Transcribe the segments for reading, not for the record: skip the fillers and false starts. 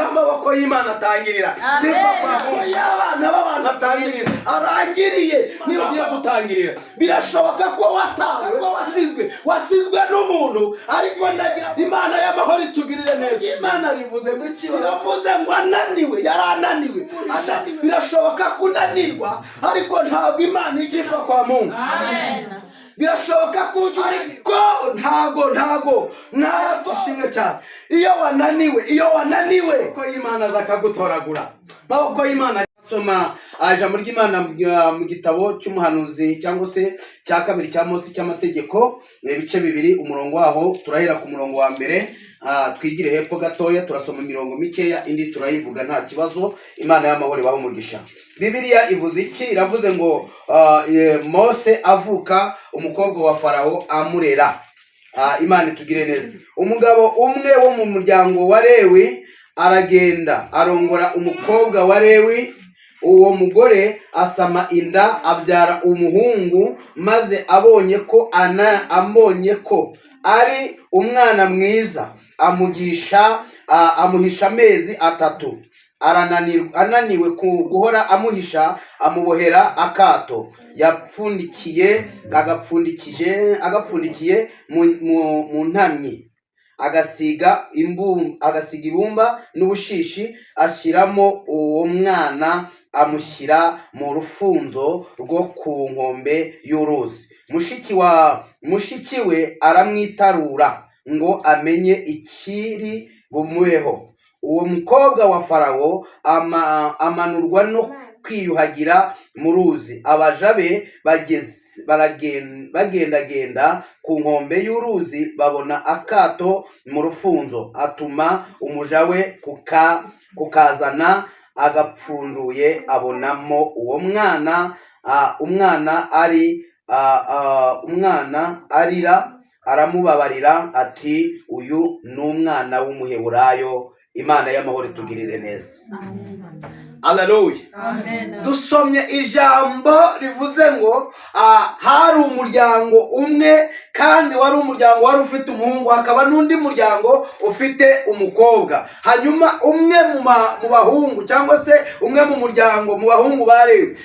amaboko y'Imana atangirira. Sifa kwa Mungu y'abana b'abantu atangirira. Arangiriye niyo ugiye gutangirira. Birashoboka ko watawe, ko wasizwe n'umuntu, ariko ndagira Imana y'amahoro itugirire neza. Imana rivuze ngo iki? Biravuze ngo ananiwe, yarananiwe. Birashoboka kunanirwa, ariko ntabwo Imana igifa kwa Mungu. Amen. Birashoboka kujya ariko ntago nashimwe cyane. Iyo wananiwe ko Imana zakagutoragura. Maboko y'Imana soma ijambo ry'Imana mu gitabo cy'umuhanuzi cyangwa se cya kabiri cya Mose cy'amategeko ibice 2 umurongo waho turahera ku murongo wa mbere twigire hepfo gatoya turasoma imirongo mikeya indi turayivuga nta kibazo. Imana y'amahoro ibaho umugisha. Bibiliya ivuze iki? Iravuze ngo Mose avuka umukobwa wa Farawo amurera. Imana itugire neza. Umugabo umwe wo mu muryango wa Lewi aragenda arongora umukobwa wa Lewi. Uwo mugore asama inda abyara umuhungu, maze abonye ko ari umwana mwiza amuhisha amezi 3. Ananiwe guhora amuhisha, amubohera akato agapfundikiye mu ntamyi, agasiga ibumba n'ubushishi, ashyiramo uwo mwana amushyira mu rufunzo rwo ku nkombe y'uruzi. Mushiki we aramwitarura ngo amenye ikiri bumubeho. Uwo mukobwa wa Farawo amanurwa no kwiyuhagira mu ruzi. Abaja be bagendagenda ku nkombe y'uruzi, babona akato mu rufunzo. Atuma umuja we kukazana, agapfunduye abonamo uwo mwana. Umwana arira, aramubabarira ati uyu ni umwana w'umuheburayo. Imana y'amahoro itugirire neza. Haleluya. Dusomye ijambo rivuze ngo hari umuryango umwe, kandi wari umuryango wari ufite umuhungu, hakaba n'undi muryango ufite umukobwa. Hanyuma umwe mu bahungu cyangwa se umwe mu muryango mu bahungu ba Lewi,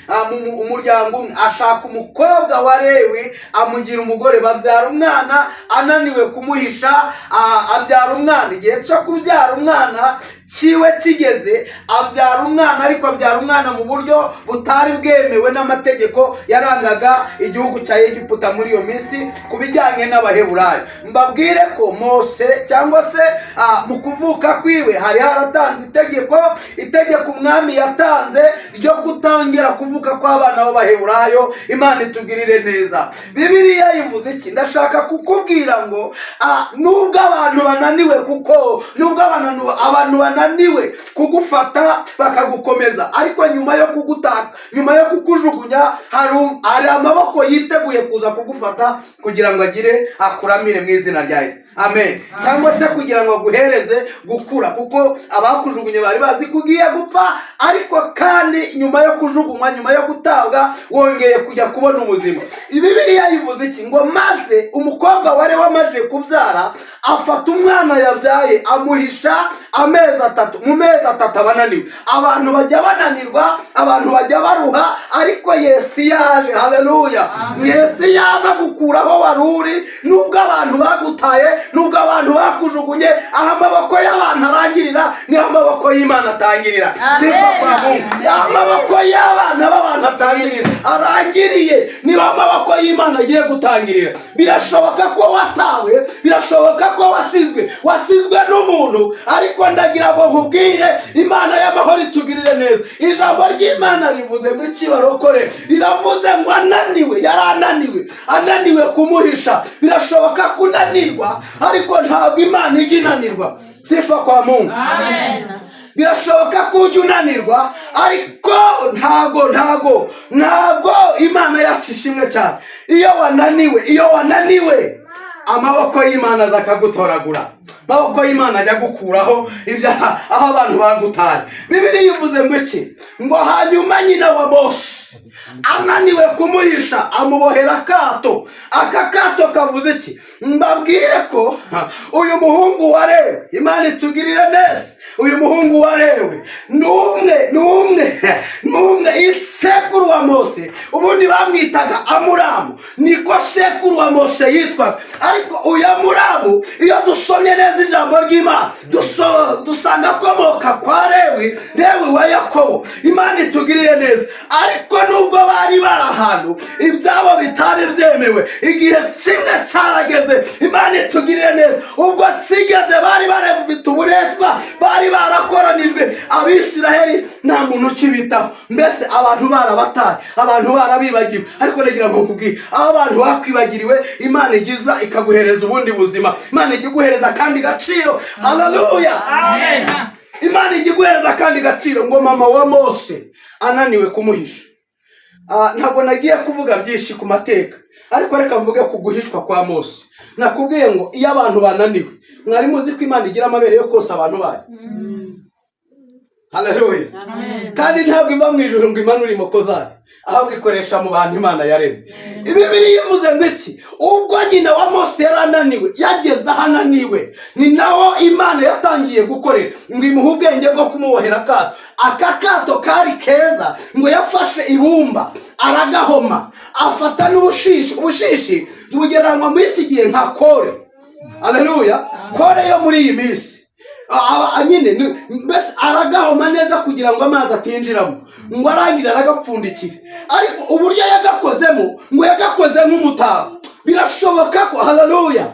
umuryango umwe ashaka umukobwa wa Lewi amugira umugore, babyara umwana. Ananiwe kumuhisha abyara umwana. Igihe cyo kubyara umwana kiwe kigeze, abyara umwana, ariko abyara umwana mu buryo butari bwemewe n'amategeko yarangaga igihugu cya Egiputa muri iyo minsi ku bijyanye n'Abaheburayo. Mbabwire ko Mose cyangwa se mu kuvuka kwiwe hari haratanze itegeko umwami yatanze ryo kutangira kuvuka kw'abana b'Abaheburayo. Imana itugirire neza. Bibiliya ivuze iki? Ndashaka kukubwira ngo nubwo abantu bananiwe, kuko nubwo abantu bananiwe kugufata bakagukomeza, ariko nyuma yo kukujugunya hari amaboko yiteguye kuza kugufata kugira ngo akuramire mu izina rya Yesu. Amen. Cyangwa se kugira ngo aguhereze gukura, kuko abakujugunye bari bazi kugiye gupfa, ariko kandi nyuma yo kujugunywa, nyuma yo gutabwa, wongeye kujya kubona ubuzima. Bibiliya yivuze iki? Ngo maze umukobwa wari wamaje kubyara afata umwana yabyaye amuhisha amezi 3. Mu mezi 3 abananiwe. Abantu bajya bananirwa, abantu bajya baruha, ariko Yesu yaje. Haleluya. Yesu yaje gukuraho waruri, nubwo abantu bagutaye, nubwo abantu bakujugunye, aho amaboko y'abantu arangirira ni amaboko y'Imana atangirira. Sifa kwa Mungu. Amaboko y'abana b'abantu atangirira, arangiriye ni amaboko y'Imana agiye gutangirira. Birashoboka ko watawe, birashoboka ko wasizwe n'umuntu, ariko ndagira ngo nkubwire Imana y'amahoro itugirire neza. Ijambo ry'Imana rivuze ngo ikibarokore, riravuze ngo ananiwe, ananiwe kumuhisha. Birashoboka kunanirwa, ariko ntabwo Imana iginanirwa. Sifa kwa Mungu. Amen. Birashoboka kujya unanirwa, ariko ntago Imana yacu ishimwe cyane. Iyo wananiwe amaboko y'Imana zakagutoragura. Amaboko y'Imana ajya gukuraho ibyaha aho abantu bagutaye. Bibiliya ivuze ngo iki? Ngo hanyuma nyina wa Mose ananiwe kumuhisha amubohera akato. Aka kato kavuze iki? Mbabwire ko uyu muhungu wa Lewi, Imana itugirire neza, uyu muhungu wa Lewi numwe isekuru wa Mose. Ubundi bamwitaga Amuramu, niko sekuru wa Mose yitwaga. Ariko uyu Amuramu iyo dusomye neza ijambo ry'Imana dusanga akomoka kwa Lewi wa Yakobo. Imana itugirire neza. Ariko nubwo bari ahantu ibyabo bitari byemewe, igihe kimwe cyarageze, Imana itugirire neza, ubwo sigeze bari barafite uburetwa, bari barakoranijwe Abisiraheli, nta muntu ukibitaho. Mbese abantu barabataye, abantu barabibagiwe. Ariko nagira ngo nkubwire, aho abantu bakwibagiriwe, Imana igiza ikaguhereza ubundi buzima. Imana igiguhereza kandi gaciro. Haleluya, amen. Imana igiguhereza kandi gaciro. Ngo mama wa Mose ananiwe kumuhisha. Ntabwo nagiye kuvuga byinshi ku mateka, ariko reka mvuge ku guhishwa kwa Mose. Nakubwiye ngo iyo abantu bananiwe, mwari muzi ko Imana igira amabere yo kose abantu bayo. Haleluya, kandi ntabwo iva mu ijuru ngo imanure imoko zayo, ahubwo ikoresha mu bantu Imana yaremye. Bibiliya ivuze ngo iki? Ubwo nyina wa Mose yarananiwe, yageze ahananiwe, ni naho Imana yatangiye gukorera ngo imuhe ubwenge bwo kumubohera akato. Aka kato kari keza, ngo yafashe ibumba aragahoma, afata n'ubushishi. Ubushishi bugeranwa muri iki gihe nka kore. Haleluya, kore yo muri iyi minsi. Nyine mbese aragahoma neza kugira ngo amazi atinjiramo, ngo arangire aragapfundikira. Ariko uburyo yagakozemo, ngo yagakoze nk'umutako. Birashoboka ko, haleluya,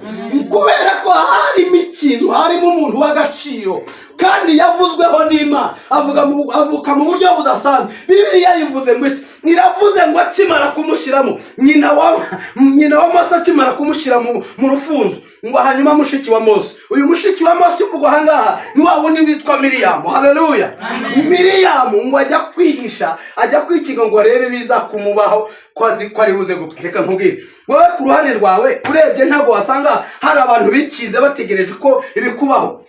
kubera ko harimo ikintu, harimo umuntu w'agaciro kandi yavuzweho n'Imana, avuka mu buryo budasanzwe. Bibiliya yivuze ngo iki? Iravuze ngo akimara kumushyiramo, nyina wa Mose akimara kumushyira mu rufunzo, ngo hanyuma mushiki wa Mose, uyu mushiki wa Mose uvugwa aha ngaha ni wa wundi witwa Miriyamu. Haleluya, Miriyamu ngo ajya kwihisha, ajya kwikinga ngo arebe biza kumubaho ko ari buze gupfa. Reka nkubwire, wowe ku ruhande rwawe urebye ntabwo wasanga hari abantu bikize bategereje ko ibikubaho.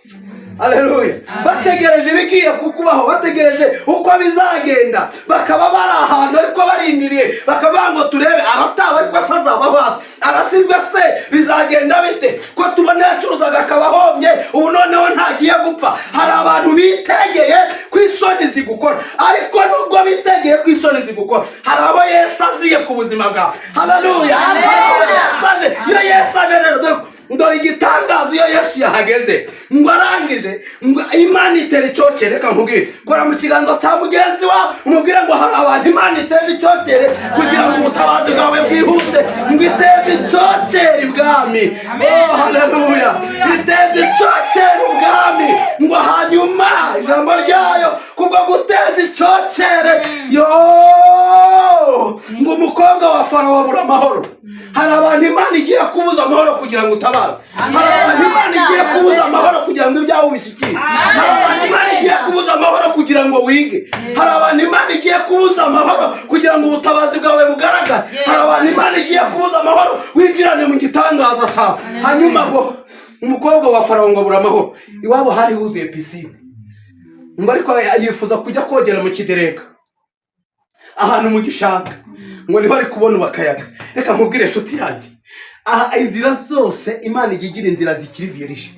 Haleluya, bategereje ibigiye kukubaho, bategereje uko bizagenda, bakaba bari ahantu ariko barindiriye, bakavuga ngo turebe arataba ariko asazabaho, arasizwe se bizagenda bite, ko tubona yacuruzaga akabahombye, ubu noneho ntagiye gupfa. Hari abantu bitegeye ku isoni zigukora, ariko nubwo bitegeye ku isoni zigukora, hari abo Yesu aziye ku buzima bwawe. Haleluya, hari abo Yesu aje. Iyo Yesu aje rero ndori igitangazo, iyo Yesu yahageze ngo arangije, ngo Imana itera icyokere. Reka nkubwire, kora mu kiganza cya mugenzi wawe umubwire ngo hari abantu Imana itera icyokere kugira ngo ubutabazi bwawe bwihute. Ngo iteze icyokere ibwami. Oh haleluya, iteze icyokere ubwami. Ngo hanyuma ijambo ryayo kubwo guteza icyokere, ngo umukobwa wa Farawo abura amahoro. Hari abantu Imana igiye kubuza amahoro kugira ngo utabare. Hari abantu Imana igiye kubuza amahoro kugira ngo ibyawe ubishyikire. Hari abantu Imana igiye kubuza amahoro kugira ngo wige. Hari abantu Imana igiye kubuza amahoro kugira ngo ubutabazi bwawe bugaragare. Hari abantu Imana igiye kubuza amahoro winjirane mu gitangaza cyawe. Hanyuma ngo umukobwa wa Farawo ngo abura amahoro, iwabo hari huzuye pisine, ngo ariko yifuza kujya kogera mu kidereka ahantu mu gishanga, ngo niho ari kubona ubakayaga. Reka nkubwire nshuti yanjye, aha inzira zose Imana igira inzira zikirivirije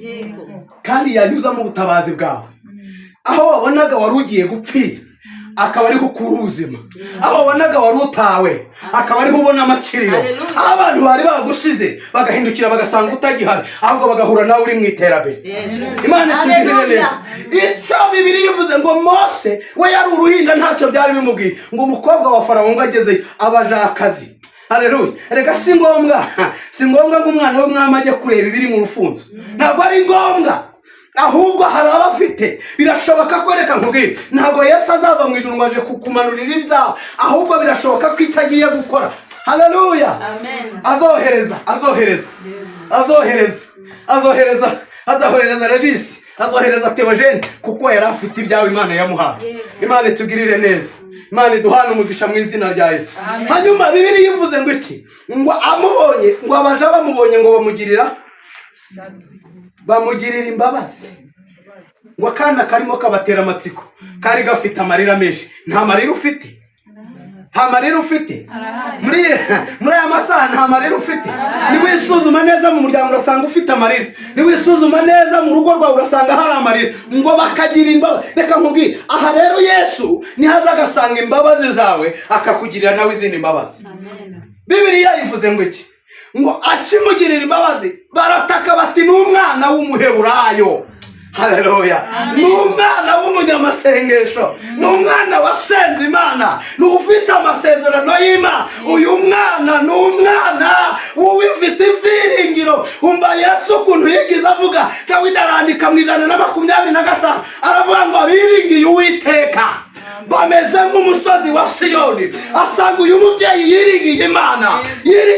kandi yanyuzamo ubutabazi bwawe. Aho wabonaga wari ugiye gupfira, akaba ariho ukura ubuzima. Aho wabonaga wari utawe, akaba ariho ubona amakiriro. Aho abantu bari bagusize bagahindukira bagasanga utagihari, ahubwo bagahura nawe uri mu iterambere. Imana itugirire neza. Icyo Bibiliya ivuze ngo Mose we yari uruhinja, ntacyo byari bimubwiye, ngo umukobwa wa Farawo ngo ageze abajakazi. Haleluya, reka si ngombwa ngo umwana w'umwami ajye kureba ibiri mu rufunzo. Ntabwo ari ngombwa, ahubwo hari abafite. Birashoboka ko, reka nkubwire, ntabwo Yesu azava mu ijuru ngo aje kukumanurira ibyawe, ahubwo birashoboka ko icyo agiye gukora, haleluya, azohereza Regisi, azohereza Theogene, kuko yari afite ibyawe Imana yamuhaye. Imana itugirire neza, Imana iduhane umugisha mu izina rya Yesu. Hanyuma Bibiliya ivuze ngo iki? Ngo amubonye, ngo abaja bamubonye ngo bamugirira imbabazi. Ngo akana karimo kabatera amatsiko, kari gafite amarira menshi. Nta marira ufite? nta marira ufite muri aya masaha, nta marira ufite. Niwisuzuma neza mu muryango urasanga ufite amarira, niwisuzuma neza mu rugo rwawe urasanga hari amarira, ngo bakagira imbabazi. Reka nkubwire, aha rero Yesu nihaza agasanga imbabazi zawe akakugirira nawe izindi mbabazi. Bibiliya ivuze ngo iki? Ngo akimugirira imbabazi barataka bati ni umwana w'umuheburayo. Haleluya. Ni umwana w'umunyamasengesho, ni umwana wasenze Imana, ni ufite amasezerano y'Imana. Uyu mwana ni umwana ufite ibyiringiro. Umva Yesu ukuntu yigize avuga, Dawidi arandika mu 125 aravuga ngo abiringiye Uwiteka bameze nk'umusozi wa Siyoni. Asanga uyu mubyeyi yiringiye Imana,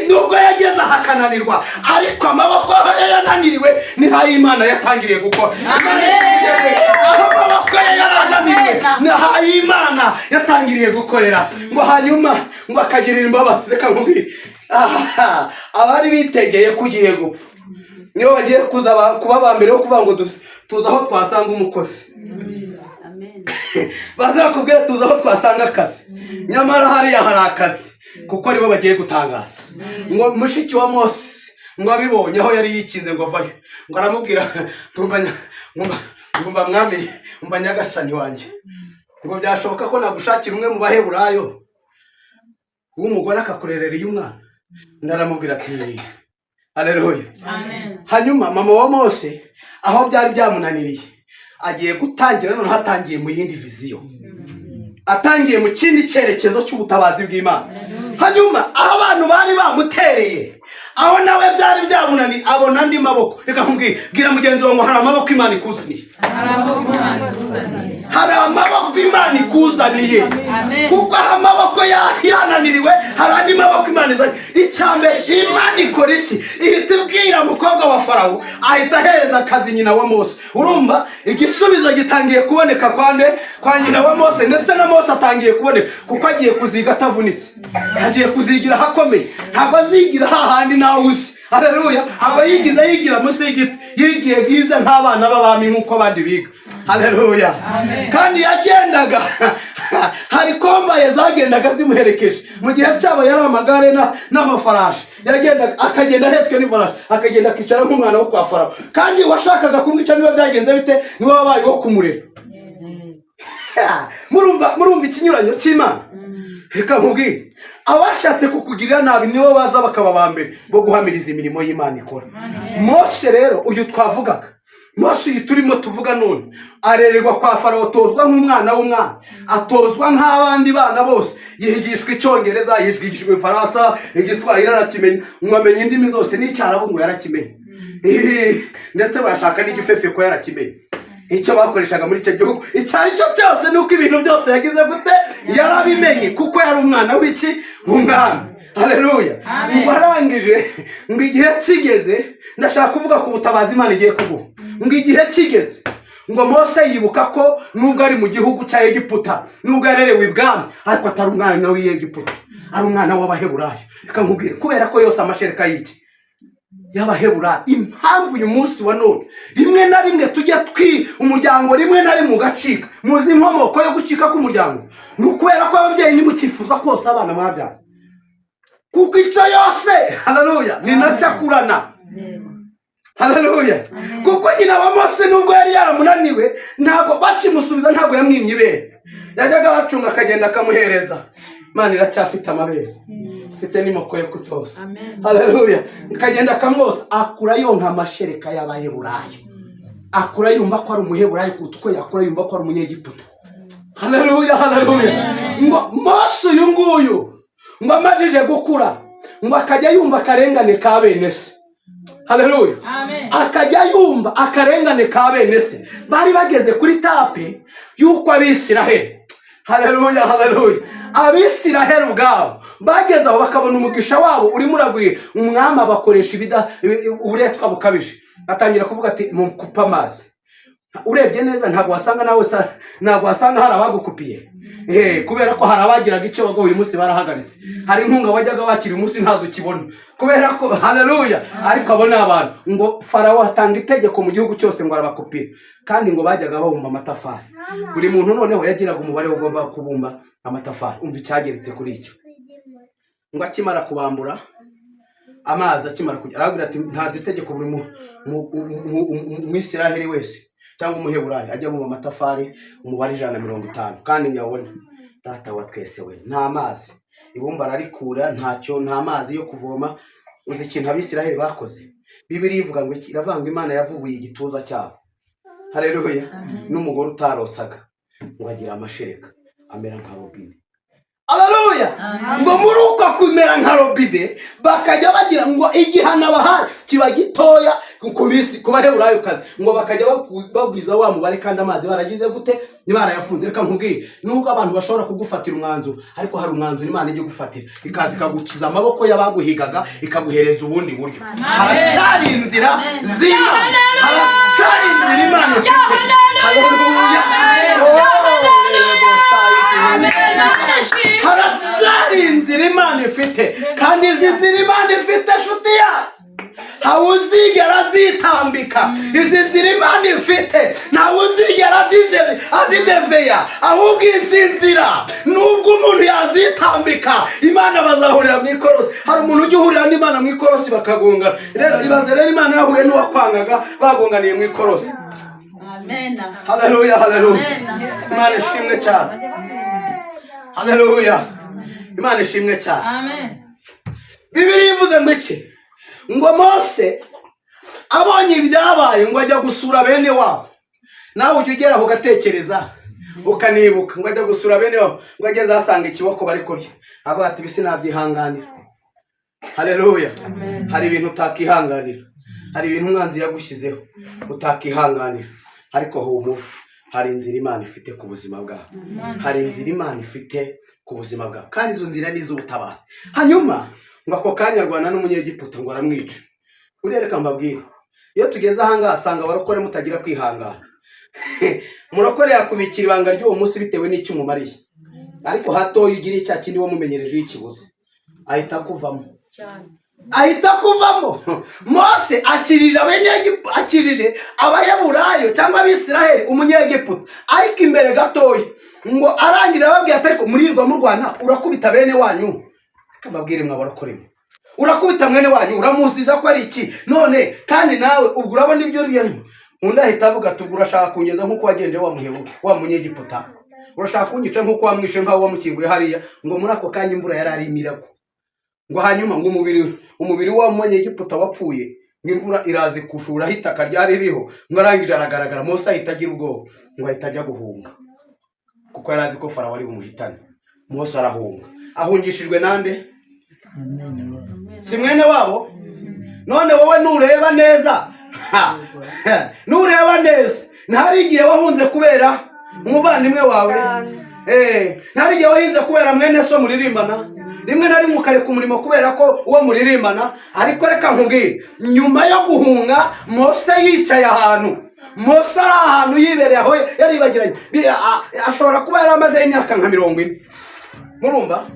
nubwo yageze ahakananirwa, ariko amaboko ye yananiriwe niho Imana yatangiriye gukora. Aho amaboko ye yarananiriwe niho Imana yatangiriye gukorera. Ngo hanyuma ngo akagirira imbabazi. Reka nkubwire, abari bitegeye kugiye gupfa niyo bagiye kuba ba mbere yo kuvuga ngo tuzi aho twasanga umukozi. Bazakubwira tuzi aho twasanga akazi, nyamara hariya hari akazi, kuko aribo bagiye gutangaza. Ngo mushiki wa Mose ngo abibonye aho yari yikinze ngo avayo, ngo aramubwira ngumva mwami, umva nyagasani wanjye, ngo byashoboka ko nagushakira umwe mu baheburayo w'umugore akakurerera uyu mwana. Ndaramubwira ati haleluya. Hanyuma mama wa Mose aho byari byamunaniriye agiye gutangira, none hatangiye mu yindi viziyo, atangiye mu kindi cyerekezo cy'ubutabazi bw'Imana. Hanyuma aho abantu bari bamutereye, aho nawe byari byamunaniye, abona andi maboko. Reka nkubwire, bwira mugenzi wawe ngo hari amaboko Imana ikuzaniye. Hari amaboko Imana ikuzaniye, kuko aho amaboko yananiriwe hari andi maboko Imana izaniye. Icyambere, Imana ikora iki? Ihita ibwira umukobwa wa Farawo, ahita ahereza akazi nyina wa Mose. Urumva igisubizo gitangiye kuboneka kwa nyina wa Mose, ndetse na Mose atangiye kuboneka, kuko agiye kuziga atavunitse, agiye kuzigira hakomeye. Ntabwo azigira hahandi nawe uzi. Haleluya. Abo yigira munsi y'igiti, yigiye bwiza nk'abana b'abami nk'uko abandi biga. Haleluya. Kandi yagendaga hari kombaye zagendaga zimuherekeje. Mu gihe cyabo yari amagare n'amafarashi, yagendaga akagenda ahetswe n'ifarashi, akagenda akicara nk'umwana wo kwa Farawo. Kandi washakaga kumwica niwe byagenze bite? Niwe wabaye wo kumurera. Murumva ikinyuranyo cy'Imana. Reka nkubwire, abashatse kukugirira nabi nibo baza bakaba bambere bo guhamiriza imirimo y'Imana ikora. Mose rero uyu twavugaga, Mose uyu turimo tuvuga none, arererwa kwa Farawo, atozwa nk'umwana w'umwana, atozwa nk'abandi bana bose, yigishwa Icyongereza, yigishwa Ifaransa, Igiswahili arakimenya, mwamenya indimi zose, n'Icyarabu ngo yarakimenye, ndetse bashaka n'Igifefe ko yarakimenye. Icyo bakoreshaga muri icyo gihugu icyo ari cyo cyose, nuko ibintu byose yagize gute, yarabimenye, kuko yari umwana w'iki? Umwana. Haleluya. Ngo arangije, ngo igihe kigeze, ndashaka kuvuga ku butabazi Imana igiye kuguha. Ngo igihe kigeze, ngo Mose yibuka ko nubwo ari mu gihugu cya Egiputa, nubwo yarerewe ibwami, ariko atari umwana w'Egiputa, ari umwana w'Abaheburayo. Reka nkubwire, kubera ko yose amashereka y'iki y'Abaheburayo, impamvu uyu munsi wa none rimwe na rimwe tujya umuryango rimwe na rimwe ugacika. Muzi inkomoko yo gucika k'umuryango? Ni ukubera ko ababyeyi nimukifuza kose abana mwabyara, kuko icyo yose, haleluya, ni nacyo akurana. Haleluya. Kuko nyina wa Mose nubwo yari yaramunaniwe, ntabwo bakimusubiza, ntabwo yamwimye ibere, yajyaga bacunga akagenda akamuhereza. Imana iracyafite amabere, ifite n'imoko yo kutosa. Haleluya. Akagenda akamwosa, akura yonka amashereka y'Abaheburayo, akura yumva ko ari umuheburayo kuko uko yakura yumva ko ari umunyegiputa. Haleluya. Haleluya. Ngo Mose uyu nguyu ngo amajije gukura, ngo akajya yumva akarengane ka bene se. Haleluya. Akajya yumva akarengane ka bene se. Bari bageze kuri tape yuko Abisiraheli, haleluya, haleluya, Abisiraheli ubwabo bageze aho bakabona umugisha wabo urimo uragwira, umwami bakoresha uburetwa bukabije, atangira kuvuga ati mukupa amazi. urebye neza ntabwo wasanga nawe ntabwo wasanga hari abagukupiye kubera ko hari abagiraga icyo bago uyu munsi barahagaritse. Hari inkunga wajyaga wakira umunsi ntazo ukibona kubera ko haleluya. Ariko abo ni abantu ngo Farawo atanga itegeko mu gihugu cyose ngo arabakupira, kandi ngo bajyaga babumba amatafari. Buri muntu noneho yagiraga umubare ugomba kubumba amatafari. Umva icyageretse kuri icyo, ngo akimara kubambura amazi, akimara kujya aragira ati ntazi itegeko buri mu Isiraheli wese cyangwa umuheburayo ajya mu amatafari umubare 150, kandi nyabona data wa twese we nta mazi, ibumba ararikura ntacyo, nta mazi yo kuvoma. Uzi ikintu Abisiraheli bakoze? Bibiliya ivuga ngo iravanga Imana yavubuye igituza cyabo, haleluya. N'umugore utarosaga ngo agira amashereka amera nka robine, haleluya. Ngo muri uko kumera nka robine bakajya bagira ngo igihana bahari kiba gitoya kubisi kubaheburayo kazi, ngo bakajya bagwiza wa mubare kandi amazi baragize gute ntibarayafunze. Reka nkubwire, nubwo abantu bashobora kugufatira umwanzuro, ariko hari umwanzuro Imana ijye gufatira ikagukiza amaboko y'abaguhigaga ikaguhereza ubundi buryo. Haracyari inzira z'Imana, haracyari inzira Imana ifite, haleluya. Haracyari inzira Imana ifite, kandi izi nzira Imana ifite nshuti yayo ntawe uzigera zitambika. Izi nzira Imana ifite ntawe uzigera azideveya, ahubwo izi nzira nubwo umuntu yazitambika Imana bazahurira mu ikorosi. Hari umuntu ujya uhurira n'Imana mu ikorosi bakagongana. Rero ibanze rero Imana yahuye n'uwakwangaga bagonganiye mu ikorosi. Amen. Haleluya, haleluya. Imana ishimwe cyane. Haleluya. Imana ishimwe cyane. Amen. Bibiliya ivuze ngo iki? Ngo Mose abonye ibyabaye ngo ajya gusura bene wabo. Nawe ujya ugera ugatekereza ukanibuka ngo ajya gusura bene wabo, ngo ageze asanga ikiboko bari kurya, avuga ati bisi nabyihanganira. Haleluya. Hari ibintu utakihanganira, hari ibintu umwanzi yagushyizeho utakihanganira, ariko humura, hari inzira Imana ifite ku buzima bwawe. Hari inzira Imana ifite ku buzima bwawe, kandi izo nzira ni iz'ubutabazi. Hanyuma ngo ako kanya arwana n'umunyegiputa ngo aramwica. Urereka mbabwire, iyo tugeze ahangaha asanga abarokore mutagira kwihangana. Murokore yakubikira ibanga ry'uwo munsi bitewe n'icyo umumariye, ariko hato ugira icya kindi wamumenyereje ikibuze ahita kuvamo, ahita kuvamo. Mose akirije abayeburayo cyangwa Abisiraheli umunyegiputa, ariko imbere gatoya ngo arangira ababwira ati ariko murirwa murwana urakubita bene wanyu. Kababwire mwabarokoremo, urakubita mwene wanyu uramuziza ko ari iki none, kandi nawe ubwo urabona ibyo ribyo. Undi ahita avuga ati urashaka kungeza nkuko wagenje wa munyegiputa, urashaka kunyica nkuko wamwishe nkaho wamukinguye hariya. Ngo muri ako kanya imvura yari arimirako, ngo hanyuma ngo umubiri wa munyegiputa wapfuye, ngo imvura irazi kushura hitaka ryari ririho, ngo arangije aragaragara. Mose ahita agira ubwoba ngo ahita ajya guhunga, kuko yari azi ko Farawo ari bumuhitane. Mose arahunga. Ahungishijwe nande? Si mwene wabo? None wowe nureba neza, nureba neza, ntari igihe wahunze kubera umuvandimwe wawe? Ntari igihe wahinze kubera mwene so muririmbana? Rimwe na rimwe ukareka umurimo kubera ko uwo muririmbana. Ariko reka nkubwire, nyuma yo guhunga Mose yicaye ahantu, Mose ari ahantu yibereye aho yaribagiranye. Ashobora kuba yari amaze imyaka nka 40. Murumva?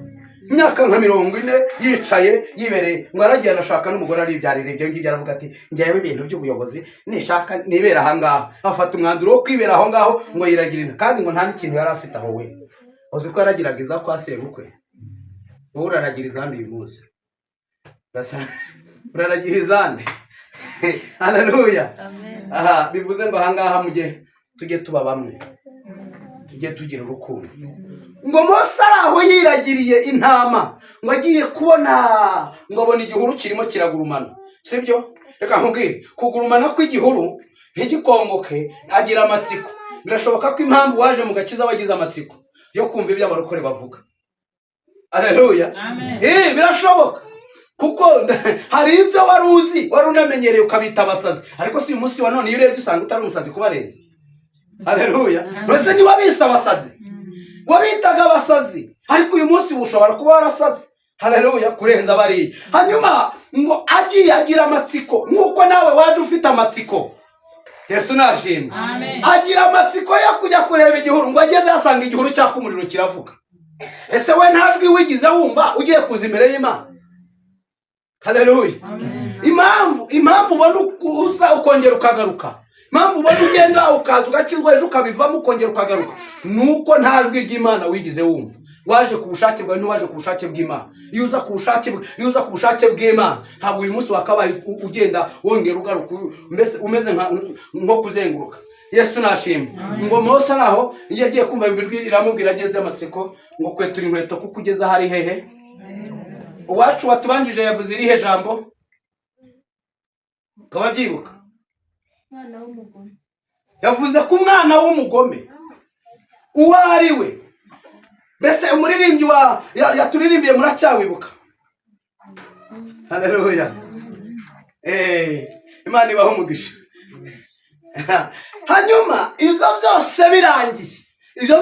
Imyaka nka 40 yicaye yibereye. Ngo aragiye anashaka n'umugore aribyarira ibyo ngibyo, aravuga ati njyewe ibintu by'ubuyobozi nishaka nibera aha ngaha. Afata umwanzuro wo kwibera aho ngaho ngo yiragirina, kandi ngo nta n'ikintu yari afite aho we. Uzi ko yaragiragiza kwa sebukwe, wowe uraragiriza hano uyu munsi. Uraragiriza nde? Haleluya. Aha bivuze ngo aha ngaha mujye tujye tuba bamwe, tujye tugira urukundo. Ngo Mose araho yiragiriye intama, ngo agiye kubona ngo abona igihuru kirimo kiragurumana. Sibyo? Reka nkubwire, kugurumana kw'igihuru ntigikongoke, agira amatsiko. Birashoboka ko impamvu waje mu gakiza wagize amatsiko yo kumva ibyo abarokore bavuga. Haleluya. Birashoboka, kuko hari ibyo wari uzi, wari unamenyereye ukabita abasazi, ariko si umunsi wa none iyo urebye usanga utari umusazi kubarenza. Haleluya. Mbese ni wabise abasazi, wabitaga abasazi, ariko uyu munsi ushobora kuba warasazi. Haleluya, kurenza bari. Hanyuma ngo agiye agira amatsiko, nkuko nawe waje ufite amatsiko. Yesu nashimwe. Amen. Agira amatsiko yo kujya kureba igihuru, ngo ageze asanga igihuru cyaka umuriro kiravuga. Ese we nta jwi wigize wumva ugiye kuza imbere y'Imana? Haleluya. Impamvu ubona uza ukongera ukagaruka, impamvu ubona ugenda ukaza ugakizwa ejo ukabivamo ukongera ukagaruka, nuko nta jwi ry'Imana wigize wumva. Waje ku bushake bwawe ntiwaje ku bushake bw'Imana. Iyo uza ku bushake bw'Imana, ntabwo uyu munsi wakabaye ugenda wongera ugaruka umeze nko kuzenguruka. Yesu nashimwe. Ngo Mose araho yagiye kumva ijwi riramubwira, ageze amatsiko ngo kwetura inkweto kuko ugeze hari hehe. Uwacu watubanjije yavuze irihe jambo? Kaba byibuka? Yavuze ko umwana w'umugome uwo ari we. Mbese umuririmbyi yaturirimbiye muracyawibuka? Haleluya. Imana ibaho umugisha. Hanyuma ibyo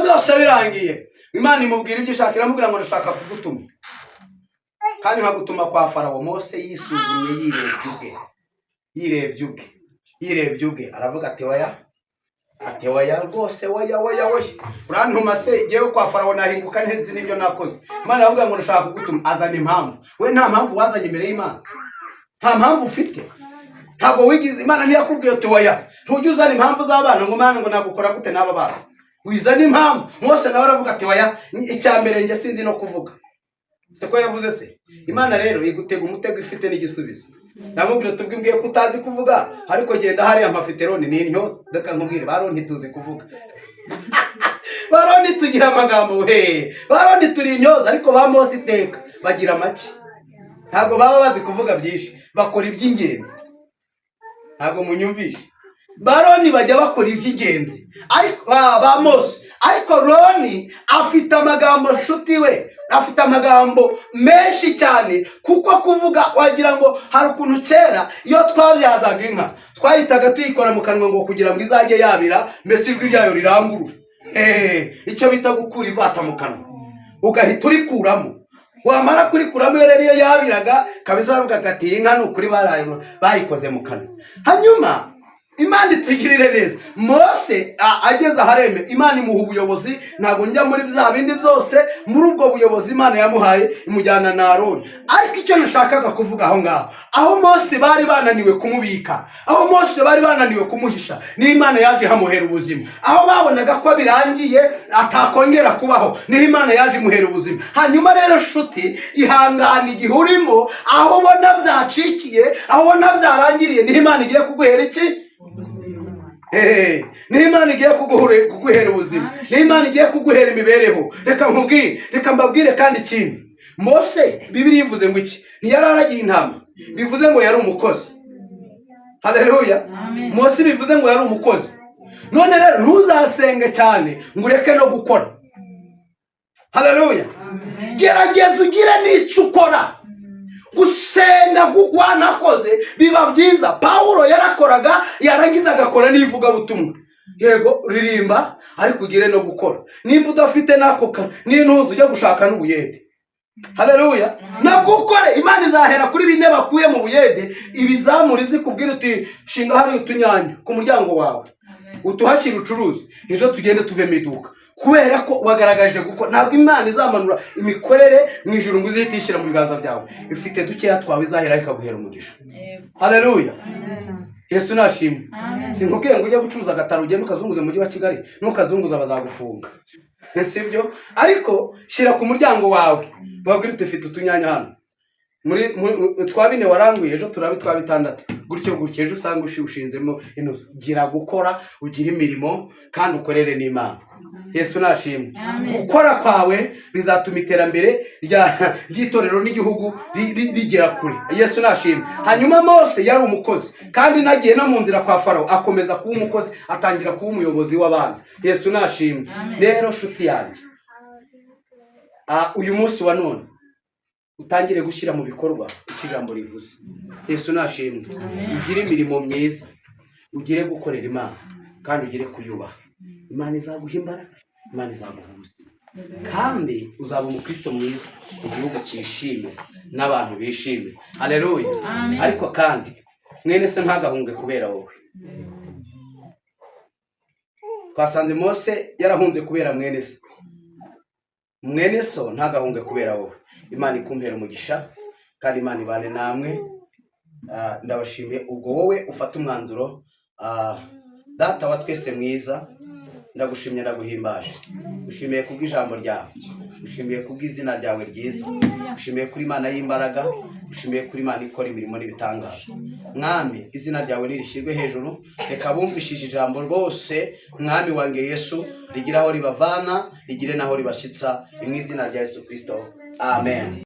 byose birangiye, Imana imubwira ibyo ishaka, iramubwira ngo ndashaka kugutuma. Kandi nkagutuma kwa Farawo. Mose yisuzumye yirebye ubwe aravuga ati oya rwose oya urantuma se ngewe kwa Farawo nahinguka ntenzi n'ibyo nakoze. Imana iravuga ngo ndashaka kugutuma. Azana impamvu. We nta mpamvu wazanye imbere y'Imana, nta mpamvu ufite. Ntabwo wigize, Imana ntiyakubwiye ati oya ntujye uzana impamvu z'abana ngo Imana ngo nagukora gute n'aba bana. Wizana impamvu. Mose nawe aravuga ati oya, icya mbere njye sinzi no kuvuga. Siko yavuze se. Imana rero igutega umutego ifite n'igisubizo. Namubwira tubwimbwiye ko utazi kuvuga, ariko genda hariya mpafiteroni ni intyo. Ndaka nkubwire baroni tuzi kuvuga. Baroni tugira amagambo baroni turi intyoza, ariko ba Mose iteka bagira make. Ntabwo baba bazi kuvuga byinshi, bakora iby'ingenzi. Ntabwo munyumvishe. Baroni bajya bakora iby'ingenzi, ariko ba Mose. Ariko Roni afite amagambo nshuti we, afite amagambo menshi cyane, kuko kuvuga wagira ngo hari ukuntu kera iyo twabyazaga inka twahitaga tuyikora mu kanwa ngo kugira ngo izajye yabira, mbese ijwi ryayo rirangurura. Icyo bita gukura ivata mu kanwa, ugahita urikuramo. Wamara kurikuramo rero iyo yabiraga kabisa bavuga ati inka n'ukuri bayikoze mu kanwa. Hanyuma Imana itugirire neza. Mose ageze ahareme, Imana imuha ubuyobozi. Ntabwo njya muri bya bindi byose, muri ubwo buyobozi Imana yamuhaye imujyana na Aroni. Ariko icyo nashakaga kuvuga aho ngaho, aho Mose bari bananiwe kumubika, aho Mose bari bananiwe kumuhisha, ni Imana yaje hamuhera ubuzima. Aho babonaga ko birangiye atakongera kubaho, ni Imana yaje imuhera ubuzima. Hanyuma rero shuti, ihangana igihe urimo, aho ubona byacikiye, aho ubona byarangiriye, ni Imana igiye kuguhera iki? Ni Imana igiye kuguhera ubuzima, ni Imana igiye kuguhera imibereho. Reka mbabwire kandi ikindi. Mose Bibiliya ivuze ngo iki? Ntiyararagiye intama, bivuze ngo yari umukozi. Haleluya. Mose bivuze ngo yari umukozi. None rero ntuzasenge cyane ngo ureke no gukora. Haleluya. Gerageza ugire n'icyo ukora. Gusenga wanakoze biba byiza. Pawulo yarakoraga, yarangiza agakora n'ivugabutumwa. Yego ririmba, ariko ugire no gukora. Nimba udafite nakoka n'intuzu ujya gushaka n'ubuyede. Haleluya. Nabwo ukore, Imana izahera kuri bine bakuye mu buyede, ibizamura zikubwira uti shinga hari utunyanya ku muryango wawe, utuhashyira ucuruzi, ejo tugende tuve mu iduka. Kubera ko wagaragaje gukora. Ntabwo Imana izamanura imikorere mu ijuru ngo uzitishyira mu biganza byawe. Ifite dukeya twawe izahera ikaguhera umugisha. Haleluya. Yesu nashimwe. Sinkubwiye ngo ujye gucuruza agataro ugende ukazunguza mu mujyi wa Kigali, nukazunguza bazagufunga. Sibyo? Ariko shyira ku muryango wawe, babwire ufite utunyanya hano. Muri twabine waranguye, ejo turabe twabitandatu. Gutyo ejo usanga ushinzemo inoze. Gira gukora, ugira imirimo kandi ukorere n'Imana. Yesu nashimwe. Gukora kwawe bizatuma iterambere ry'itorero n'igihugu rigera kure. Yesu nashimwe. Hanyuma Mose yari umukozi, kandi nagiye no mu nzira kwa Farawo akomeza kuba umukozi, atangira kuba umuyobozi w'abandi. Yesu nashimwe. Rero shuti yanjye, uyu munsi wa none utangire gushyira mu bikorwa ijambo rivuze. Yesu nashimwe. Ugire imirimo myiza, ugire gukorera Imana kandi ugire kuyubaha. Imana izaguha imbaraga, Imana izaguha ubuzima, kandi uzaba umukristo mwiza, igihugu cyishime n'abantu bishime. Haleluya. Ariko kandi mwene se ntagahunge kubera wowe. twasanze Mose yarahunze kubera mwene se. Mwene so ntagahunge kubera wowe. Imana ikumpera umugisha kandi Imana ibane namwe. Ndabashimiye ubwo wowe ufata umwanzuro. Data wa twese mwiza, ndagushimye ndaguhimbaje. Ushimiye kubw'ijambo ryawe, ushimiye kubw'izina ryawe ryiza, ushimiye kuri Imana y'imbaraga, ushimiye kuri Imana ikora imirimo n'ibitangaza. Mwami, izina ryawe nirishyirwe hejuru. Reka bumvishije ijambo rwose Mwami wanjye Yesu rigira aho ribavana, rigire naho ribashyitsa, mu izina rya Yesu Kristo. Amen.